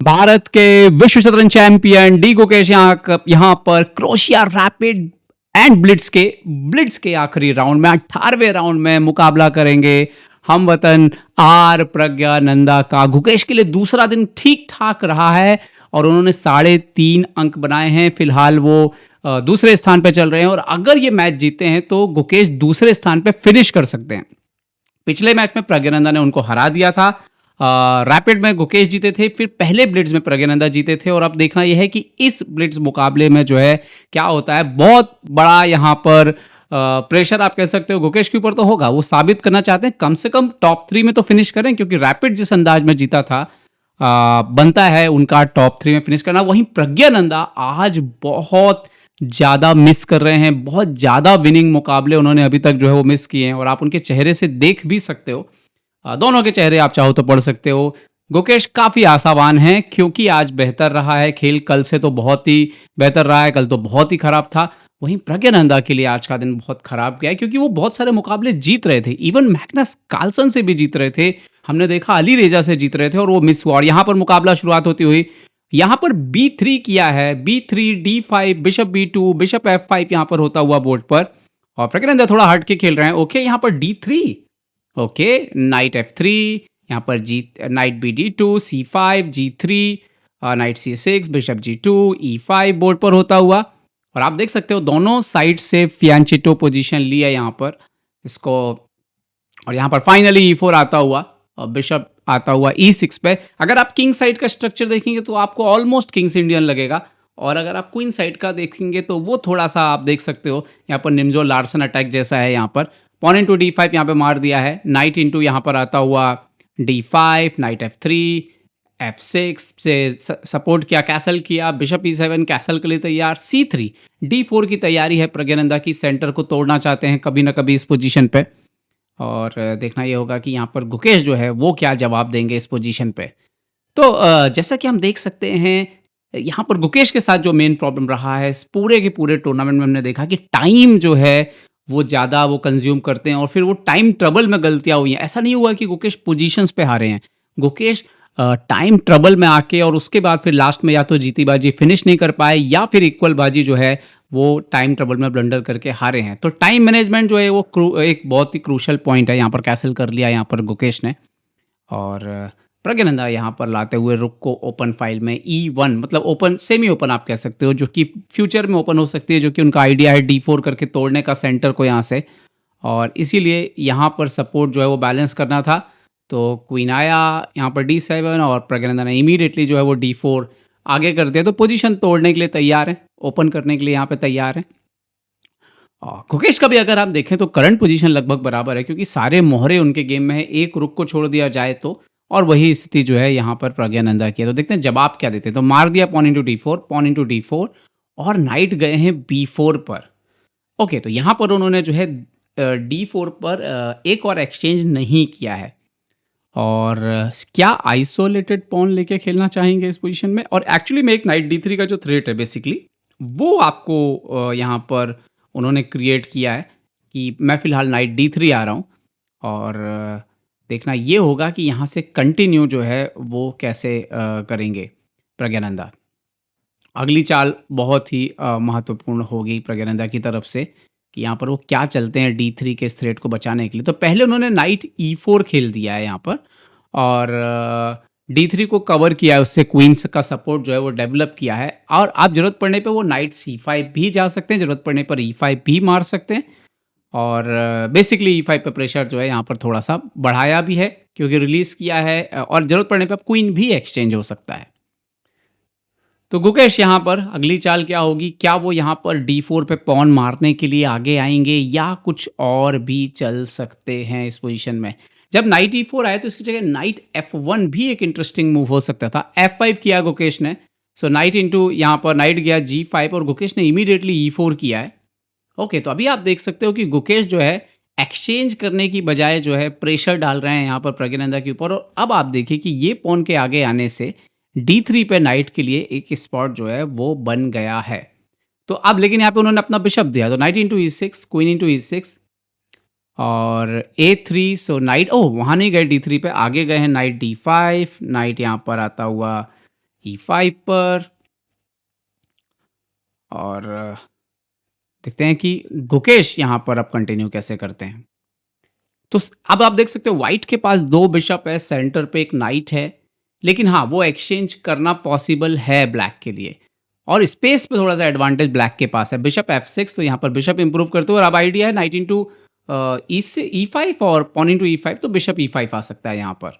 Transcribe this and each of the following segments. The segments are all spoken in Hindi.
भारत के विश्व शतरंज चैंपियन डी गुकेश यहाँ पर क्रोशिया रैपिड एंड ब्लिट्स के आखिरी राउंड में 18वें राउंड में मुकाबला करेंगे हम वतन आर प्रज्ञानंदा का। गुकेश के लिए दूसरा दिन ठीक ठाक रहा है और उन्होंने 3.5 अंक बनाए हैं। फिलहाल वो दूसरे स्थान पे चल रहे हैं और अगर ये मैच जीते हैं तो गुकेश दूसरे स्थान पे फिनिश कर सकते हैं। पिछले मैच में प्रज्ञानंदा ने उनको हरा दिया था। रैपिड में गुकेश जीते थे, फिर पहले ब्लिट्ज में प्रज्ञानंदा जीते थे और अब देखना यह है कि इस ब्लिट्ज मुकाबले में जो है क्या होता है। बहुत बड़ा यहाँ पर प्रेशर आप कह सकते हो गुकेश के ऊपर तो होगा। वो साबित करना चाहते हैं कम से कम टॉप 3 में तो फिनिश करें, क्योंकि रैपिड जिस अंदाज में जीता था बनता है उनका टॉप 3 में फिनिश करना। वहीं प्रज्ञानंदा आज बहुत ज़्यादा मिस कर रहे हैं, बहुत ज़्यादा विनिंग मुकाबले उन्होंने अभी तक जो है वो मिस किए हैं और आप उनके चेहरे से देख भी सकते हो। दोनों के चेहरे आप चाहो तो पढ़ सकते हो। गुकेश काफ़ी आशावान हैं क्योंकि आज बेहतर रहा है खेल, कल से तो बहुत ही बेहतर रहा है, कल तो बहुत ही खराब था। वहीं प्रज्ञानंदा के लिए आज का दिन बहुत खराब गया है क्योंकि वो बहुत सारे मुकाबले जीत रहे थे, इवन मैग्नस कार्लसन से भी जीत रहे थे, हमने देखा अली रेजा से जीत रहे थे और वो मिस हुआ। और यहाँ पर मुकाबला शुरुआत होती हुई यहाँ पर B3 किया है, B3 D5 bishop B2 bishop F5 यहाँ पर होता हुआ बोर्ड पर और प्रज्ञानंदा थोड़ा हट के खेल रहे हैं। ओके, यहाँ पर D3, ओके, नाइट F3, यहाँ पर night BD2 C5 G3 night C6 bishop G2 E5 board पर होता हुआ और आप देख सकते हो दोनों साइड से फियांचिटो पोजीशन लिया यहाँ पर इसको। और यहाँ पर फाइनली E4 आता हुआ और बिशप आता हुआ E6 पे। अगर आप किंग साइड का स्ट्रक्चर देखेंगे तो आपको ऑलमोस्ट किंग्स इंडियन लगेगा और अगर आप क्वीन साइड का देखेंगे तो वो थोड़ा सा आप देख सकते हो यहाँ पर निम्जो लार्सन अटैक जैसा है। यहाँ पर पॉन इंटू D5 यहाँ पे मार दिया है, नाइट इंटू यहाँ पर आता हुआ D5 नाइट F3 F6 से सपोर्ट किया, कैसल किया, बिशप E7 कैसल के लिए तैयार, C3 D4 की तैयारी है प्रज्ञानंदा की, सेंटर को तोड़ना चाहते हैं कभी ना कभी इस पोजीशन पे और देखना ये होगा कि यहाँ पर गुकेश जो है वो क्या जवाब देंगे इस पोजीशन पे। तो जैसा कि हम देख सकते हैं यहाँ पर गुकेश के साथ जो मेन प्रॉब्लम रहा है इस पूरे के पूरे टूर्नामेंट में, हमने देखा कि टाइम जो है वो ज़्यादा वो कंज्यूम करते हैं और फिर वो टाइम ट्रबल में गलतियाँ हुई हैं। ऐसा नहीं हुआ कि गुकेश पोजीशंस पे हारे हैं, गुकेश टाइम ट्रबल में आके और उसके बाद फिर लास्ट में या तो जीती बाजी फिनिश नहीं कर पाए या फिर इक्वल बाजी जो है वो टाइम ट्रबल में ब्लंडर करके हारे हैं। तो टाइम मैनेजमेंट जो है वो एक बहुत ही क्रूशल पॉइंट है। यहाँ पर कैसल कर लिया यहाँ पर गुकेश ने और प्रज्ञानंदा यहाँ पर लाते हुए रुक को ओपन फाइल में E1 मतलब ओपन सेमी ओपन आप कह सकते हो, जो कि फ्यूचर में ओपन हो सकती है, जो कि उनका आइडिया है D4 करके तोड़ने का सेंटर को यहाँ से। और इसीलिए यहाँ पर सपोर्ट जो है वो बैलेंस करना था। तो क्वीन आया यहाँ पर D7 और प्रज्ञानंदा ने इमीडिएटली जो है वो D4 आगे कर दिया। तो पोजीशन तोड़ने के लिए तैयार है, ओपन करने के लिए यहाँ पे तैयार है। गुकेश का भी अगर आप देखें तो करंट पोजीशन लगभग बराबर है क्योंकि सारे मोहरे उनके गेम में है, एक रुक को छोड़ दिया जाए तो, और वही स्थिति जो है यहाँ पर प्रज्ञानंदा की है। तो देखते हैं जवाब क्या देते हैं। तो मार दिया पॉन इंटू D4 और नाइट गए हैं B4 पर। ओके, तो यहाँ पर उन्होंने जो है D4 पर एक और एक्सचेंज नहीं किया है और क्या आइसोलेटेड पॉन लेके खेलना चाहेंगे इस पोजीशन में। और एक्चुअली में एक नाइट D3 का जो थ्रेट है बेसिकली वो आपको यहाँ पर उन्होंने क्रिएट किया है कि मैं फ़िलहाल नाइट D3 आ रहा हूँ और देखना ये होगा कि यहाँ से कंटिन्यू जो है वो कैसे करेंगे प्रज्ञानंदा। अगली चाल बहुत ही महत्वपूर्ण होगी प्रज्ञानंदा की तरफ से कि यहाँ पर वो क्या चलते हैं D3 के इस थ्रेट को बचाने के लिए। तो पहले उन्होंने नाइट E4 खेल दिया है यहाँ पर और D3 को कवर किया है, उससे क्वींस का सपोर्ट जो है वो डेवलप किया है और आप ज़रूरत पड़ने पे वो नाइट C5 भी जा सकते हैं, ज़रूरत पड़ने पर E5 भी मार सकते हैं और बेसिकली E5 पे प्रेशर जो है यहाँ पर थोड़ा सा बढ़ाया भी है क्योंकि रिलीज़ किया है और ज़रूरत पड़ने पे अब क्वीन भी एक्सचेंज हो सकता है। तो गुकेश यहाँ पर अगली चाल क्या होगी, क्या वो यहाँ पर D4 पे पॉन मारने के लिए आगे आएंगे या कुछ और भी चल सकते हैं इस पोजीशन में। जब नाइट E4 आए तो इसकी जगह नाइट F1 भी एक इंटरेस्टिंग मूव हो सकता था। F5 किया गुकेश ने, सो नाइट इंटू यहाँ पर नाइट गया G5 और गुकेश ने इमीडिएटली E4 किया है। ओके, तो अभी आप देख सकते हो कि गुकेश जो है एक्सचेंज करने की बजाय जो है प्रेशर डाल रहे हैं यहाँ पर प्रज्ञानंदा के ऊपर। और अब आप देखिए कि ये पॉन के आगे आने से D3 पे नाइट के लिए एक स्पॉट जो है वो बन गया है। तो अब लेकिन यहाँ पे उन्होंने अपना बिशप दिया, तो night into E6 queen into E6 और A3, सो नाइट वहाँ नहीं गए D3 पे, आगे गए हैं नाइट D5, नाइट यहाँ पर आता हुआ E5 पर, और देखते हैं कि गुकेश यहाँ पर अब कंटिन्यू कैसे करते हैं। तो अब आप देख सकते हो व्हाइट के पास 2 बिशप है, सेंटर पे एक नाइट है, लेकिन हाँ, वो एक्सचेंज करना पॉसिबल है ब्लैक के लिए, और स्पेस पे थोड़ा-सा एडवांटेज ब्लैक के पास है। बिशप F6, तो यहाँ पर बिशप इंप्रूव करते हुए, और अब आइडिया है नाइट इनटू ई से E5 और पॉन इनटू E5, तो बिशप E5 आ सकता है यहाँ पर।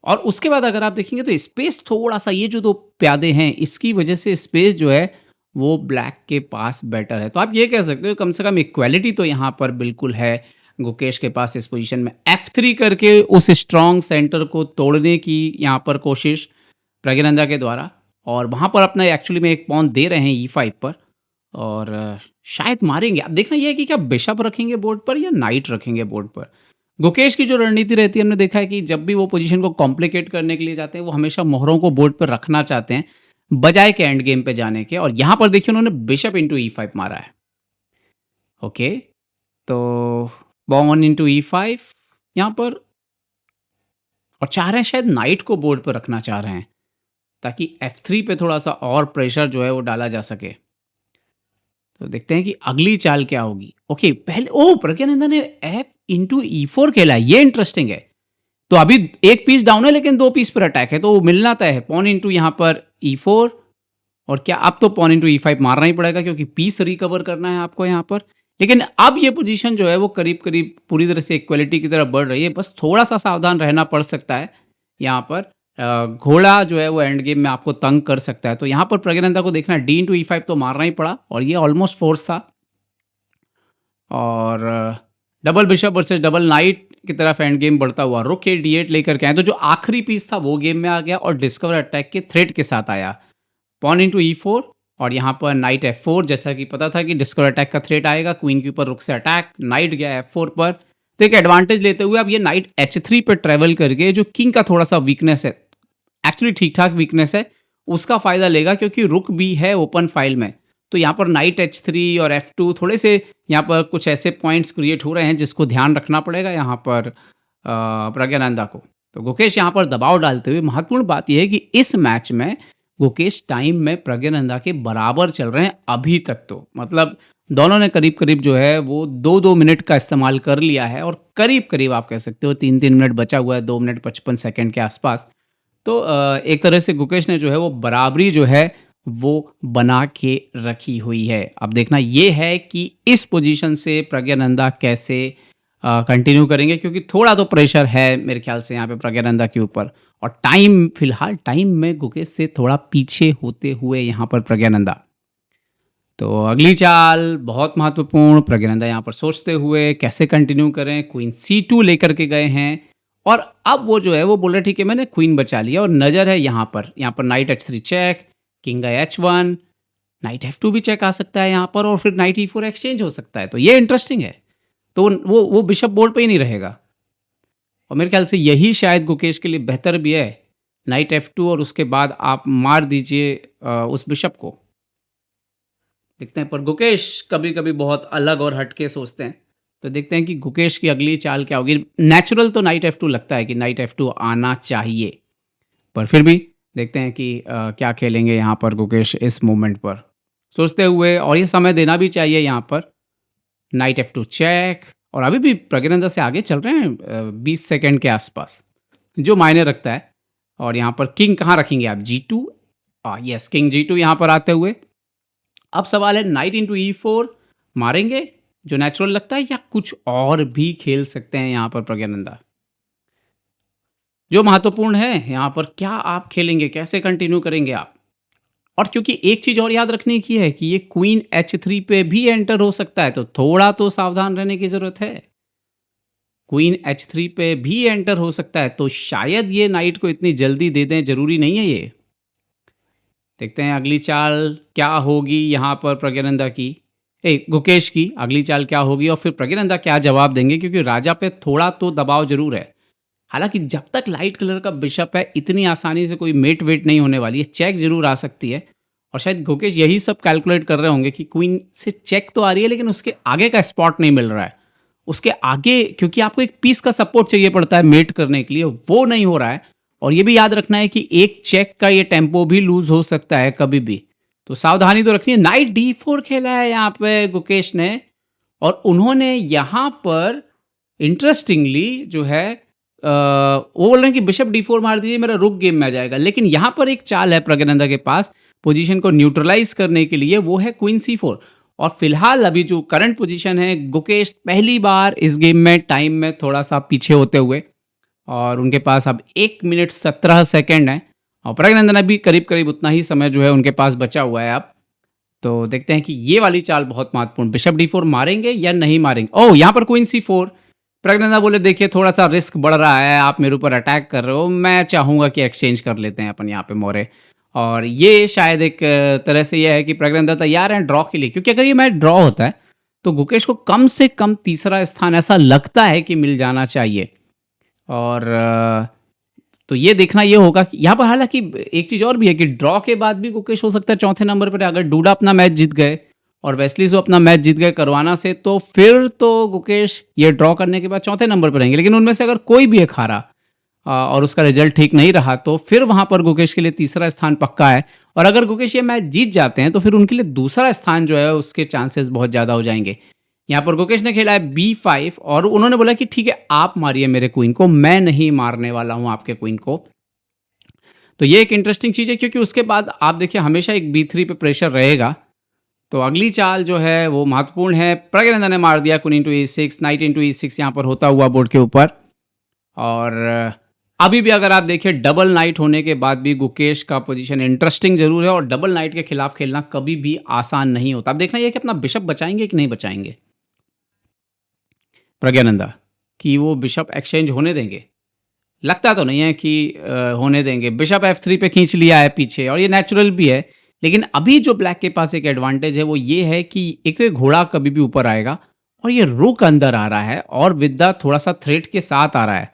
और उसके बाद अगर आप देखेंगे तो स्पेस थोड़ा-सा, ये जो 2 प्यादे हैं, इसकी वजह से स्पेस जो है वो ब्लैक के पास बेटर है। तो आप ये कह सकते हो कम से कम इक्वालिटी तो यहाँ पर बिल्कुल है गुकेश के पास इस पोजीशन में। F3 करके उस स्ट्रॉन्ग सेंटर को तोड़ने की यहाँ पर कोशिश प्रज्ञानंदा के द्वारा, और वहाँ पर अपना एक्चुअली में एक पॉन दे रहे हैं E5 पर, और शायद मारेंगे। अब देखना ये है कि क्या बिशप रखेंगे बोर्ड पर या नाइट रखेंगे बोर्ड पर। गुकेश की जो रणनीति रहती है, हमने देखा है कि जब भी वो पोजीशन को कॉम्प्लिकेट करने के लिए जाते हैं, वो हमेशा मोहरों को बोर्ड पर रखना चाहते हैं, बजाय के एंड गेम पे जाने के। और यहाँ पर देखिए उन्होंने बिशप इंटू E5 मारा है। ओके, तो पॉन इंटू E5 यहाँ पर, और चाह रहे हैं शायद नाइट को बोर्ड पर रखना चाह रहे हैं, ताकि F3 पे थोड़ा-सा और प्रेशर जो है वो डाला जा सके। तो देखते हैं कि अगली चाल क्या होगी। ओके, पहले प्रज्ञानंदा ने F इंटू E4 खेला है, ये इंटरेस्टिंग है। तो अभी एक पीस डाउन है, लेकिन 2 पीस पर अटैक है, तो वो मिलना तय है। पॉन इंटू यहाँ पर E4, और क्या अब तो पॉन इंटू E5 मारना ही पड़ेगा, क्योंकि पीस रिकवर करना है आपको यहाँ पर। लेकिन अब ये पोजीशन जो है वो करीब-करीब पूरी तरह से इक्वालिटी की तरफ बढ़ रही है। बस थोड़ा-सा सावधान रहना पड़ सकता है यहाँ पर। घोड़ा जो है वो एंड गेम में आपको तंग कर सकता है। तो यहाँ पर प्रज्ञानंदा को देखना है, डी इंटू E5 तो मारना ही पड़ा, और ये ऑलमोस्ट फोर्स था। और double bishop versus double night की तरफ एंड गेम बढ़ता हुआ, रुक के D8 लेकर के आए, तो जो आखिरी पीस था वो गेम में आ गया, और डिस्कवर अटैक के थ्रेट के साथ आया। पॉन इंटू E4, और यहाँ पर नाइट F4, जैसा कि पता था कि डिस्कवर अटैक का थ्रेट आएगा, क्वीन के ऊपर रुक से अटैक, नाइट गया F4 पर। तो एक एडवांटेज लेते हुए अब ये नाइट H3 पे ट्रेवल करके, जो किंग का थोड़ा सा वीकनेस है, एक्चुअली ठीक ठाक वीकनेस है, उसका फायदा लेगा, क्योंकि रुक भी है ओपन फाइल में। तो यहाँ पर नाइट H3 और F2 थोड़े से यहाँ पर कुछ ऐसे पॉइंट्स क्रिएट हो रहे हैं जिसको ध्यान रखना पड़ेगा यहाँ पर प्रज्ञानंदा को। तो गुकेश यहाँ पर दबाव डालते हुए, महत्वपूर्ण बात यह है कि इस मैच में गुकेश टाइम में प्रज्ञानंदा के बराबर चल रहे हैं अभी तक। तो मतलब दोनों ने करीब करीब जो है वो 2-2 मिनट का इस्तेमाल कर लिया है, और करीब करीब आप कह सकते हो 3-3 मिनट बचा हुआ है, 2 मिनट 55 सेकंड के आसपास। तो एक तरह से गुकेश ने जो है वो बराबरी जो है वो बना के रखी हुई है। अब देखना ये है कि इस पोजीशन से प्रज्ञानंदा कैसे कंटिन्यू करेंगे, क्योंकि थोड़ा तो प्रेशर है मेरे ख्याल से यहाँ पे प्रज्ञानंदा के ऊपर, और टाइम फिलहाल टाइम में गुकेश से थोड़ा पीछे होते हुए यहाँ पर प्रज्ञानंदा। तो अगली चाल बहुत महत्वपूर्ण, प्रज्ञानंदा यहाँ पर सोचते हुए कैसे कंटिन्यू करें। क्वीन C2 लेकर के गए हैं, और अब वो जो है वो बोल रहे ठीक है मैंने क्वीन बचा लिया, और नज़र है यहाँ पर night H3 check, king H1, night F2 भी चेक आ सकता है यहाँ पर, और फिर नाइट E4 एक्सचेंज हो सकता है। तो ये इंटरेस्टिंग है। तो वो बिशप बोर्ड पे ही नहीं रहेगा, और मेरे ख्याल से यही शायद गुकेश के लिए बेहतर भी है। नाइट F2, और उसके बाद आप मार दीजिए उस बिशप को। देखते हैं, पर गुकेश कभी-कभी बहुत अलग और हटके सोचते हैं। तो देखते हैं कि गुकेश की अगली चाल क्या होगी। नेचुरल तो नाइट F2 लगता है कि नाइट F2 आना चाहिए, पर फिर भी देखते हैं कि क्या खेलेंगे यहाँ पर गुकेश इस मोमेंट पर सोचते हुए, और ये समय देना भी चाहिए यहाँ पर। नाइट F2 चेक, और अभी भी प्रज्ञानंदा से आगे चल रहे हैं 20 सेकंड के आसपास, जो मायने रखता है। और यहाँ पर किंग कहाँ रखेंगे आप, G2। यस, किंग G2 यहाँ पर आते हुए। अब सवाल है नाइट इंटू E4 मारेंगे जो नेचुरल लगता है, या कुछ और भी खेल सकते हैं यहाँ पर प्रज्ञानंदा। जो महत्वपूर्ण है यहाँ पर, क्या आप खेलेंगे, कैसे कंटिन्यू करेंगे आप। और क्योंकि एक चीज और याद रखने की है कि ये क्वीन H3 पे भी एंटर हो सकता है, तो थोड़ा तो सावधान रहने की जरूरत है। क्वीन H3 पे भी एंटर हो सकता है, तो शायद ये नाइट को इतनी जल्दी दे दें, जरूरी नहीं है ये। देखते हैं अगली चाल क्या होगी यहाँ पर प्रज्ञानंदा की, गुकेश की अगली चाल क्या होगी, और फिर प्रज्ञानंदा क्या जवाब देंगे, क्योंकि राजा पे थोड़ा तो दबाव जरूर है। हालांकि जब तक लाइट कलर का बिशप है, इतनी आसानी से कोई मेट वेट नहीं होने वाली है, चेक जरूर आ सकती है। और शायद गुकेश यही सब कैलकुलेट कर रहे होंगे कि क्वीन से चेक तो आ रही है, लेकिन उसके आगे का स्पॉट नहीं मिल रहा है। उसके आगे, क्योंकि आपको एक पीस का सपोर्ट चाहिए पड़ता है मेट करने के लिए, वो नहीं हो रहा है। और ये भी याद रखना है कि एक चेक का ये टेम्पो भी लूज़ हो सकता है कभी भी। तो सावधानी तो रखनी है। नाइट D4 खेला है यहाँ पे गुकेश ने और उन्होंने यहाँ पर इंटरेस्टिंगली जो है वो बोल रहे हैं कि बिशप D4 मार दीजिए, मेरा रुक गेम में आ जाएगा। लेकिन यहाँ पर एक चाल है प्रज्ञानंदा के पास पोजीशन को न्यूट्रलाइज़ करने के लिए, वो है क्वीन C4 और फिलहाल अभी जो करंट पोजीशन है, गुकेश पहली बार इस गेम में टाइम में थोड़ा-सा पीछे होते हुए और उनके पास अब 1 मिनट 17 सेकंड है और प्रज्ञानंदन अभी करीब-करीब उतना ही समय जो है उनके पास बचा हुआ है अब। तो देखते हैं कि ये वाली चाल बहुत महत्वपूर्ण, बिशप D4 मारेंगे या नहीं मारेंगे? ओह! यहाँ पर क्वीन C4। प्रज्ञानंदा बोले देखिए थोड़ा-सा रिस्क बढ़ रहा है, आप मेरे ऊपर अटैक कर रहे हो, मैं चाहूँगा कि एक्सचेंज कर लेते हैं अपन यहाँ पे मोरे। और ये शायद एक तरह से ये है कि प्रज्ञानंदा तैयार हैं ड्रॉ के लिए, क्योंकि अगर ये मैच ड्रॉ होता है, तो गुकेश को कम से कम तीसरा स्थान ऐसा लगता है कि मिल जाना चाहिए। और तो ये देखना ये होगा कि यहाँ पर हालाँकि एक चीज़ और भी है कि ड्रॉ के बाद भी गुकेश हो सकता है चौथे नंबर पर, अगर डूडा अपना मैच जीत गए और वेस्लीज़ो अपना मैच जीत गए करवाना से, तो फिर तो गुकेश ये ड्रॉ करने के बाद चौथे नंबर पर रहेंगे। लेकिन उनमें से अगर कोई भी एक हारा और उसका रिजल्ट ठीक नहीं रहा, तो फिर वहाँ पर गुकेश के लिए तीसरा स्थान पक्का है और अगर गुकेश ये मैच जीत जाते हैं, तो फिर उनके लिए दूसरा स्थान जो है उसके चांसेस बहुत ज़्यादा हो जाएँगे। यहाँ पर गुकेश ने खेला है B5 और उन्होंने बोला कि ठीक है, आप मारिए मेरे क्वीन को, मैं नहीं मारने वाला हूँ आपके क्वीन को। तो ये एक इंटरेस्टिंग चीज़ है क्योंकि उसके बाद आप देखिए हमेशा एक B3 पे प्रेशर रहेगा। तो अगली चाल जो है वो महत्वपूर्ण है। प्रज्ञानंदा ने मार दिया queen into E6, night into E6 यहाँ पर होता हुआ बोर्ड के ऊपर। और अभी भी अगर आप देखिए डबल नाइट होने के बाद भी गुकेश का पोजीशन इंटरेस्टिंग जरूर है और डबल नाइट के खिलाफ खेलना कभी भी आसान नहीं होता। अब देखना यह कि अपना बिशप बचाएंगे कि नहीं बचाएंगे प्रज्ञानंदा, कि वो बिशप एक्सचेंज होने देंगे। लगता तो नहीं है कि होने देंगे। बिशप F3 पे खींच लिया है पीछे और ये नेचुरल भी है। लेकिन अभी जो ब्लैक के पास एक एडवांटेज है वो ये है कि एक तो ये घोड़ा कभी भी ऊपर आएगा और ये रुक अंदर आ रहा है और विद्या थोड़ा सा थ्रेट के साथ आ रहा है।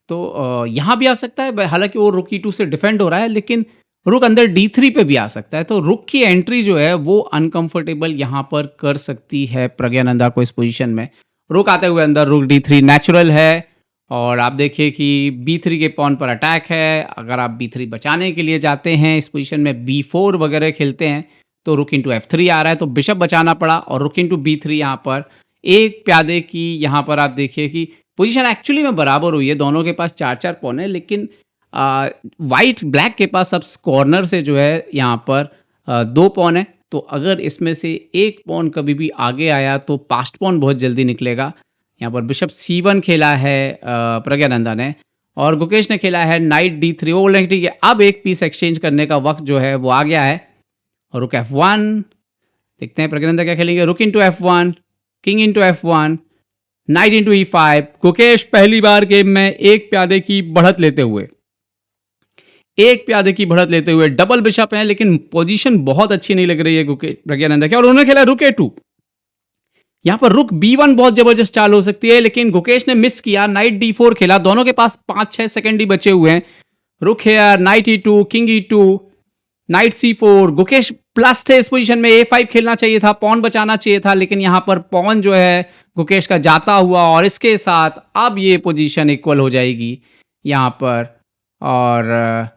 तो यहाँ भी आ सकता है, हालांकि वो रुक E2 से डिफेंड हो रहा है, लेकिन रुक अंदर D3 पे भी आ सकता है। तो रुक की एंट्री जो है वो अनकंफर्टेबल यहाँ पर कर सकती है प्रज्ञानंदा को इस पोजीशन में। रुक आते हुए अंदर रुक D3 नेचुरल है और आप देखिए कि B3 के पॉन पर अटैक है। अगर आप B3 बचाने के लिए जाते हैं इस पोजीशन में, B4 वगैरह खेलते हैं, तो रुक इंटू F3 आ रहा है, तो बिशप बचाना पड़ा और रुक इंटू B3 यहाँ पर एक प्यादे की यहाँ पर आप देखिए कि पोजीशन एक्चुअली में बराबर हुई है, दोनों के पास 4-4 पॉन है, लेकिन वाइट ब्लैक के पास अब कॉर्नर से जो है यहाँ पर 2 पॉन है। तो अगर इसमें से एक पॉन कभी भी आगे आया तो पास्ट पॉन बहुत जल्दी निकलेगा। यहाँ पर बिशप C1 खेला है प्रज्ञानंदा ने और गुकेश ने खेला है नाइट D3। वो बोल रहे हैं ठीक है, अब एक पीस एक्सचेंज करने का वक्त जो है वो आ गया है और रुक F1। देखते हैं प्रज्ञानंदा क्या खेलेंगे। रुक into F1, king into F1, night into E5। Gukesh पहली बार गेम में एक प्यादे की बढ़त लेते हुए डबल बिशप है, लेकिन पोजीशन बहुत अच्छी नहीं लग रही है प्रज्ञानंदा की और उन्होंने खेला रुक A2। यहाँ पर रुक B1 बहुत जबरदस्त चाल हो सकती है, लेकिन गुकेश ने मिस किया। नाइट D4 खेला, दोनों के पास 5-6 सेकंड ही बचे हुए हैं। Rook here, knight E2, king E2, knight C4। Gukesh plus थे इस पोजीशन में, A5 खेलना चाहिए था, पॉन बचाना चाहिए था, लेकिन यहाँ पर पॉन जो है गुकेश का जाता हुआ और इसके साथ अब ये पोजीशन इक्वल हो जाएगी यहाँ पर। और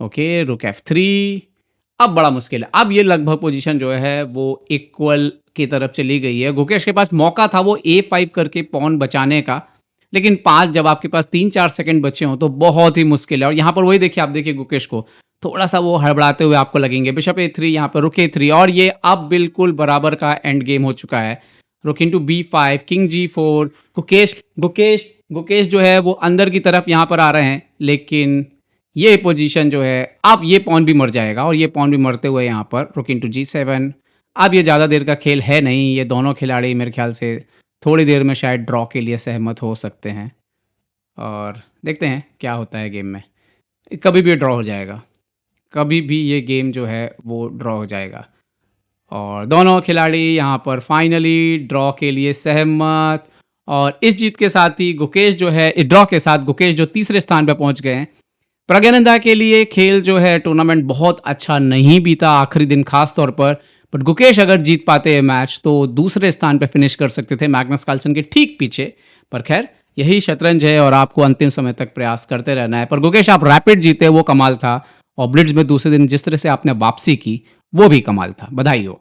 ओके, रुक F3 अब बड़ा मुश्किल है। अब ये लगभग पोजीशन जो है वो इक्वल की तरफ चली गई है। गुकेश के पास मौका था वो A5 करके पॉन बचाने का, लेकिन 5 जब आपके पास 3-4 सेकंड बचे हों तो बहुत ही मुश्किल है। और यहाँ पर वही देखिए, आप देखिए गुकेश को थोड़ा सा वो हड़बड़ाते हुए आपको लगेंगे। बिशप A3, यहाँ पर रुक A3 और ये अब बिल्कुल बराबर का एंड गेम हो चुका है। रुक into B5, king G4। Gukesh जो है वो अंदर की तरफ यहाँ पर आ रहे हैं, लेकिन ये पोजीशन जो है अब ये पॉन भी मर जाएगा और ये पॉन भी मरते हुए यहाँ पर रुक इंटू G7। अब ये ज़्यादा देर का खेल है नहीं, ये दोनों खिलाड़ी मेरे ख्याल से थोड़ी देर में शायद ड्रॉ के लिए सहमत हो सकते हैं और देखते हैं क्या होता है गेम में। कभी भी ड्रॉ हो जाएगा, कभी भी ये गेम जो है वो ड्रॉ हो जाएगा और दोनों खिलाड़ी यहाँ पर फाइनली ड्रॉ के लिए सहमत। और इस जीत के साथ ही गुकेश जो है, इस ड्रॉ के साथ गुकेश जो तीसरे स्थान पर पहुँच गए हैं। प्रज्ञानंदा के लिए खेल जो है टूर्नामेंट बहुत अच्छा नहीं बीता आखिरी दिन खास तौर पर, बट गुकेश अगर जीत पाते हैं मैच तो दूसरे स्थान पर फिनिश कर सकते थे मैग्नस कार्लसन के ठीक पीछे। पर खैर यही शतरंज है और आपको अंतिम समय तक प्रयास करते रहना है। पर गुकेश, आप रैपिड जीते, वो कमाल था। और ब्लिट्ज़ में दूसरे दिन जिस तरह से आपने वापसी की, वो भी कमाल था। बधाई हो।